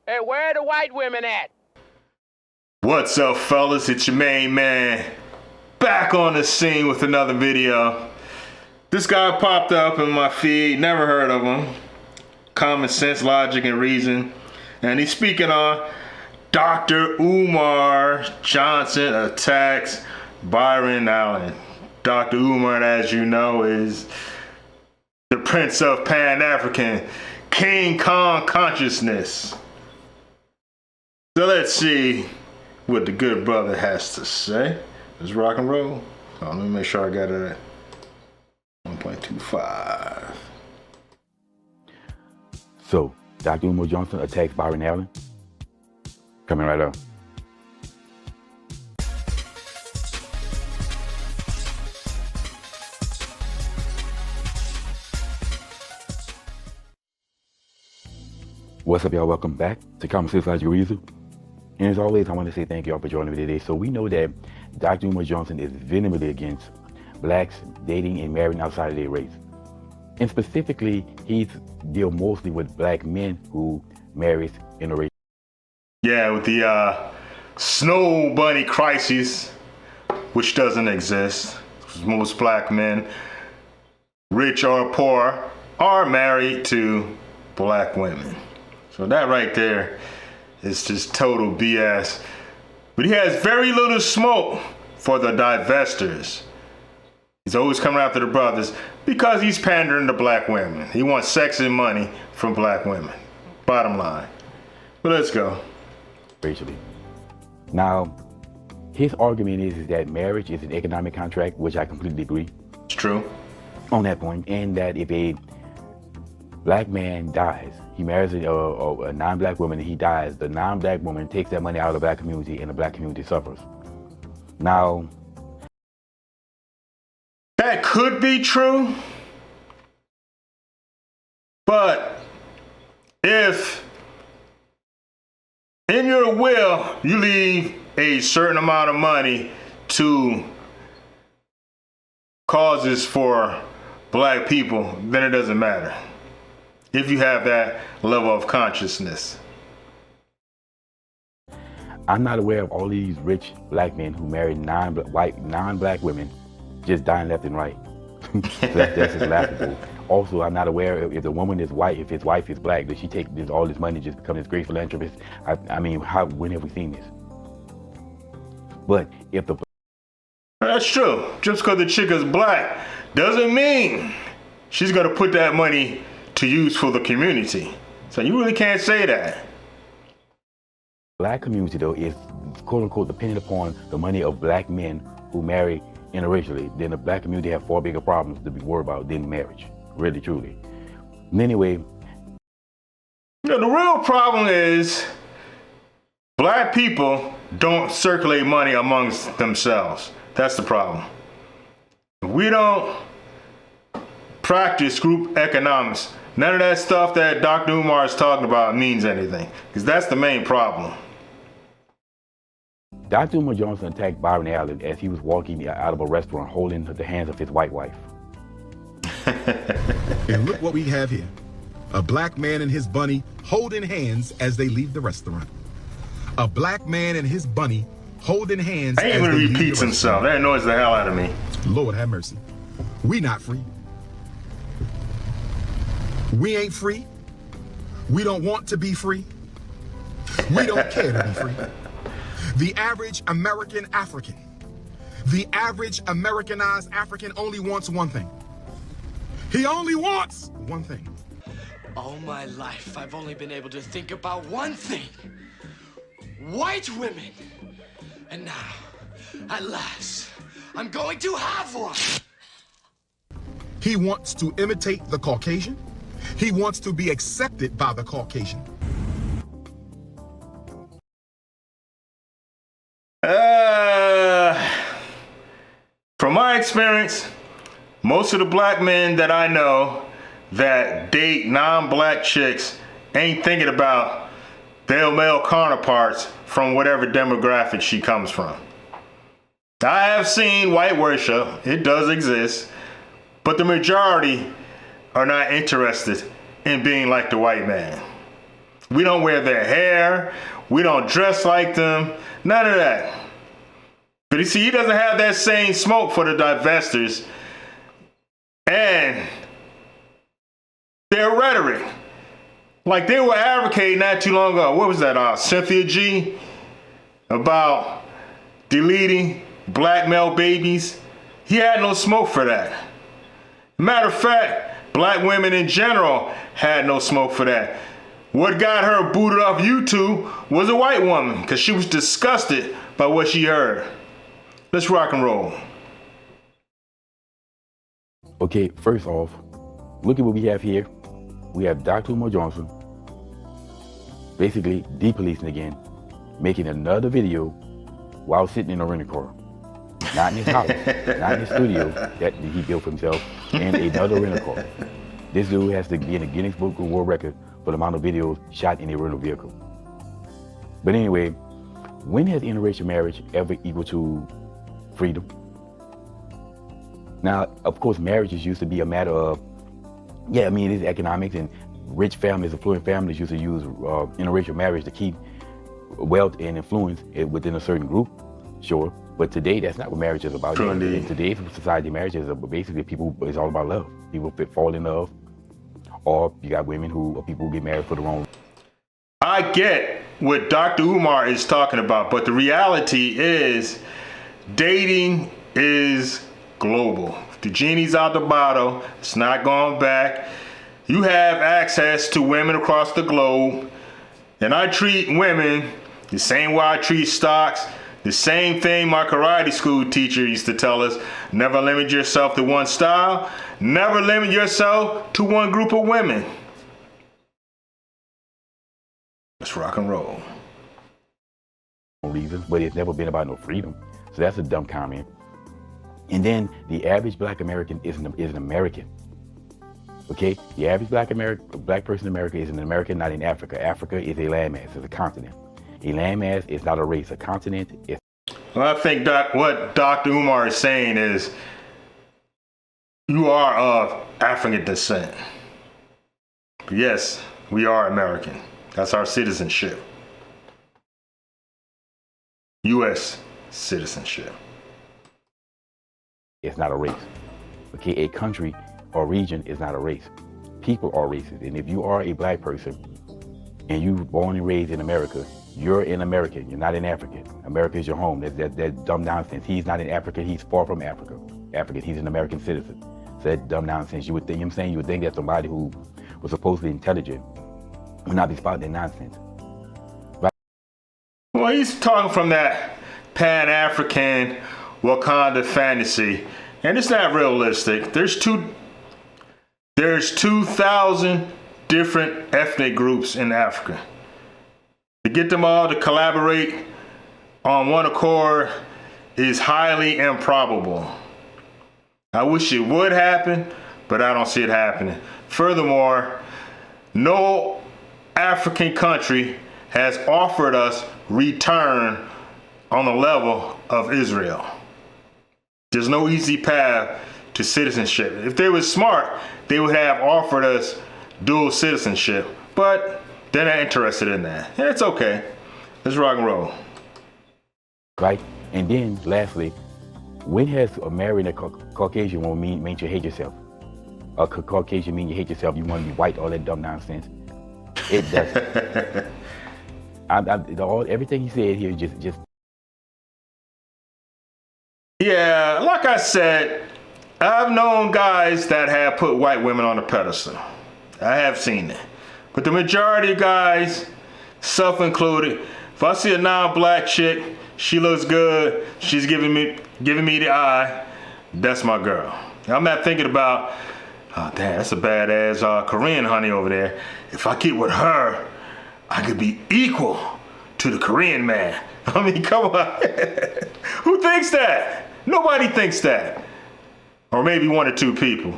Hey, where are the white women at? What's up, fellas? It's your main man, back on the scene with another video. This guy popped up in my feed, never heard of him. Common sense, logic, and reason. And he's speaking on Dr. Umar Johnson attacks Byron Allen. Dr. Umar, as you know, is the Prince of Pan-African, King Kong consciousness. So let's see what the good brother has to say. Let's rock and roll. Let me make sure I got it at 1.25. So, Dr. Umar Johnson attacks Byron Allen. Coming right up. What's up, y'all? Welcome back to Common Sense, Logic, Reason. And as always, I want to say thank y'all for joining me today. So we know that Dr. Umar Johnson is vehemently against blacks dating and marrying outside of their race. And specifically, he's deal mostly with black men who marries interracial. Yeah, with the snow bunny crisis, which doesn't exist. Most black men, rich or poor, are married to black women. So that right there is just total BS. But he has very little smoke for the divesters. He's always coming after the brothers because he's pandering to black women. He wants sex and money from black women. Bottom line. But let's go. Racially. Now, his argument is that marriage is an economic contract, which I completely agree. It's true. On that point, and that if a black man dies, he marries a non-black woman and he dies, the non-black woman takes that money out of the black community and the black community suffers. Now, that could be true, but if in your will you leave a certain amount of money to causes for black people, then it doesn't matter. If you have that level of consciousness. I'm not aware of all these rich black men who marry non-black women just dying left and right. So that's just laughable. Also, I'm not aware if the woman is white, if his wife is black, does she take all this money just become this great philanthropist? I mean, when have we seen this? But if the... That's true. Just because the chick is black doesn't mean she's going to put that money to use for the community. So you really can't say that. Black community, though, is quote unquote dependent upon the money of black men who marry interracially. Then the black community have far bigger problems to be worried about than marriage. Really, truly. And anyway. The real problem is black people don't circulate money amongst themselves. That's the problem. We don't practice group economics. None of that stuff that Dr. Umar is talking about means anything, because that's the main problem. Dr. Umar Johnson attacked Byron Allen as he was walking out of a restaurant holding the hands of his white wife. And look what we have here. A black man and his bunny holding hands as they leave the restaurant. A black man and his bunny holding hands I ain't even repeats himself. That annoys the hell out of me. Lord have mercy. We not free. We ain't free. We don't want to be free. We don't care to be free. The average American African, the average Americanized African only wants one thing. He only wants one thing. All my life, I've only been able to think about one thing. White women. And now, at last, I'm going to have one. He wants to imitate the Caucasian. He wants to be accepted by the Caucasian. From my experience, most of the black men that I know that date non-black chicks ain't thinking about their male counterparts from whatever demographic she comes from. I have seen white worship, it does exist, but the majority are not interested in being like the white man. We don't wear their hair. We don't dress like them. None of that. But you see, he doesn't have that same smoke for the divesters and their rhetoric. Like they were advocating not too long ago. What was that? Cynthia G? About deleting black male babies. He had no smoke for that. Matter of fact, black women in general had no smoke for that. What got her booted off YouTube was a white woman because she was disgusted by what she heard. Let's rock and roll. Okay, first off, look at what we have here. We have Dr. Umar Johnson basically depolicing again, making another video while sitting in a rental car. Not in his house, not in his studio that he built for himself, and another rental car. This dude has to be in the Guinness Book of World Record for the amount of videos shot in a rental vehicle. But anyway, when has interracial marriage ever equaled to freedom? Now, of course, marriages used to be a matter of, yeah, I mean, it is economics, and rich families, affluent families used to use interracial marriage to keep wealth and influence within a certain group, sure. But today, that's not what marriage is about. True, in today's society, marriage is basically it's all about love. People fall in love, or you got women or people who get married for the wrong. I get what Dr. Umar is talking about, but the reality is dating is global. The genie's out the bottle. It's not going back. You have access to women across the globe, and I treat women the same way I treat stocks. The same thing my karate school teacher used to tell us: never limit yourself to one style. Never limit yourself to one group of women. Let's rock and roll. Reasons, but it's never been about no freedom. So that's a dumb comment. And then the average black American is an American. Okay? The average black person in America is an American, not in Africa. Africa is a landmass, it's a continent. A landmass is not a race. A continent is. Well, I think what Dr. Umar is saying is you are of African descent. Yes, we are American. That's our citizenship. U.S. citizenship. It's not a race. Okay, a country or region is not a race. People are races. And if you are a black person and you were born and raised in America, you're an American. You're not an African. America is your home. That's dumb nonsense. He's not an African. He's far from African. He's an American citizen. So that's dumb nonsense. You would think, I'm saying, you would think that somebody who was supposedly intelligent would not be spotting that nonsense. Right? Well, he's talking from that Pan-African Wakanda fantasy, and it's not realistic. There's 2,000 different ethnic groups in Africa. To get them all to collaborate on one accord is highly improbable. I wish it would happen, but I don't see it happening. Furthermore, no African country has offered us return on the level of Israel. There's no easy path to citizenship. If they were smart, they would have offered us dual citizenship, but they're not interested in that. And it's okay. Let's rock and roll. Right? And then, lastly, when has marrying a Caucasian woman mean you hate yourself? A Caucasian mean you hate yourself, you want to be white, all that dumb nonsense? It doesn't. Everything he said here just. Yeah, like I said, I've known guys that have put white women on a pedestal. I have seen it. But the majority of guys, self-included, if I see a non-black chick, she looks good, she's giving me the eye, that's my girl. I'm not thinking about, oh damn, that's a badass Korean honey over there. If I get with her, I could be equal to the Korean man. I mean, come on. Who thinks that? Nobody thinks that. Or maybe one or two people.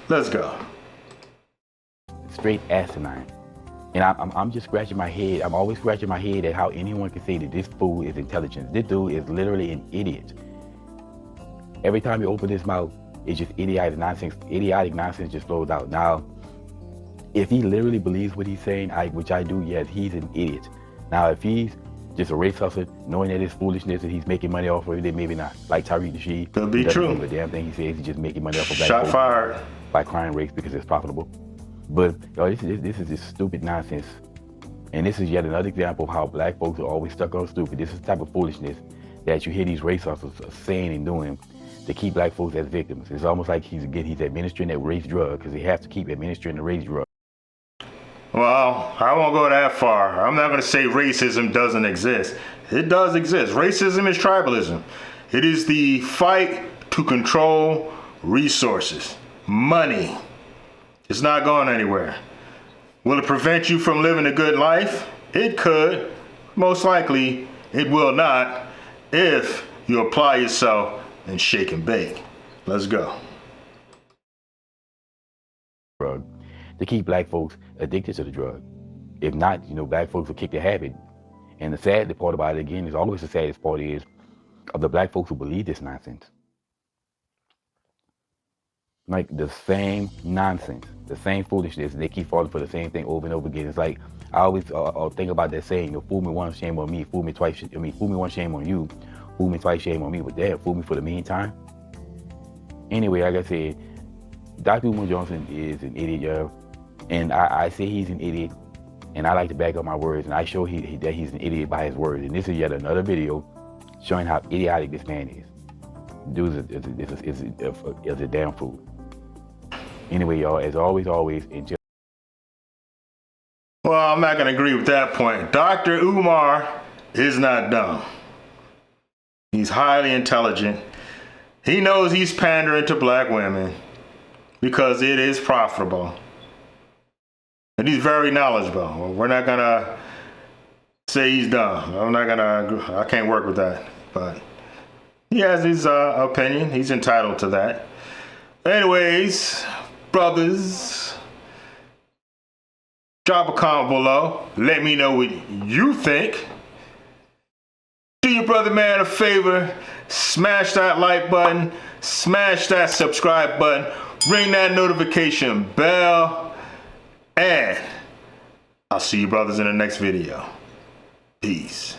Let's go. Straight asinine. And I'm just scratching my head. I'm always scratching my head at how anyone can say that this fool is intelligent. This dude is literally an idiot. Every time you open his mouth, it's just idiotic nonsense. Idiotic nonsense just flows out. Now, If he literally believes what he's saying, which I do, yes, he's an idiot. Now, if he's just a race hustler, knowing that it's foolishness and he's making money off of it, then maybe not. Like Tariq Nasheed. Could be true. The damn thing he says, he's just making money off of black Shot folks fired. by crime rates because it's profitable. But yo, this is just stupid nonsense. And this is yet another example of how black folks are always stuck on stupid. This is the type of foolishness that you hear these race hustlers saying and doing to keep black folks as victims. It's almost like he's administering that race drug because they have to keep administering the race drug. Well, I won't go that far. I'm not going to say racism doesn't exist. It does exist. Racism is tribalism. It is the fight to control resources, money. It's not going anywhere. Will it prevent you from living a good life? It could. Most likely, it will not if you apply yourself and shake and bake. Let's go. Drug to keep black folks addicted to the drug. If not, black folks will kick the habit. And the sad part about it, again, is always the saddest part is of the black folks who believe this nonsense. Like the same nonsense, the same foolishness, they keep falling for the same thing over and over again. It's like, I always think about that saying, fool me once, shame on me, fool me twice, fool me once, shame on you, fool me twice, shame on me, but damn, fool me for the meantime. Anyway, like I said, Dr. Umar Johnson is an idiot, y'all. And I say he's an idiot, and I like to back up my words, and I show that he's an idiot by his words. And this is yet another video showing how idiotic this man is. Dude is a damn fool. Anyway, y'all, as always, enjoy. Well, I'm not going to agree with that point. Dr. Umar is not dumb. He's highly intelligent. He knows he's pandering to black women because it is profitable. And he's very knowledgeable. Well, we're not going to say he's dumb. I can't work with that. But he has his opinion. He's entitled to that. Anyways, brothers, drop a comment below. Let me know what you think. Do your brother man a favor. Smash that like button. Smash that subscribe button. Ring that notification bell. And I'll see you brothers in the next video. Peace.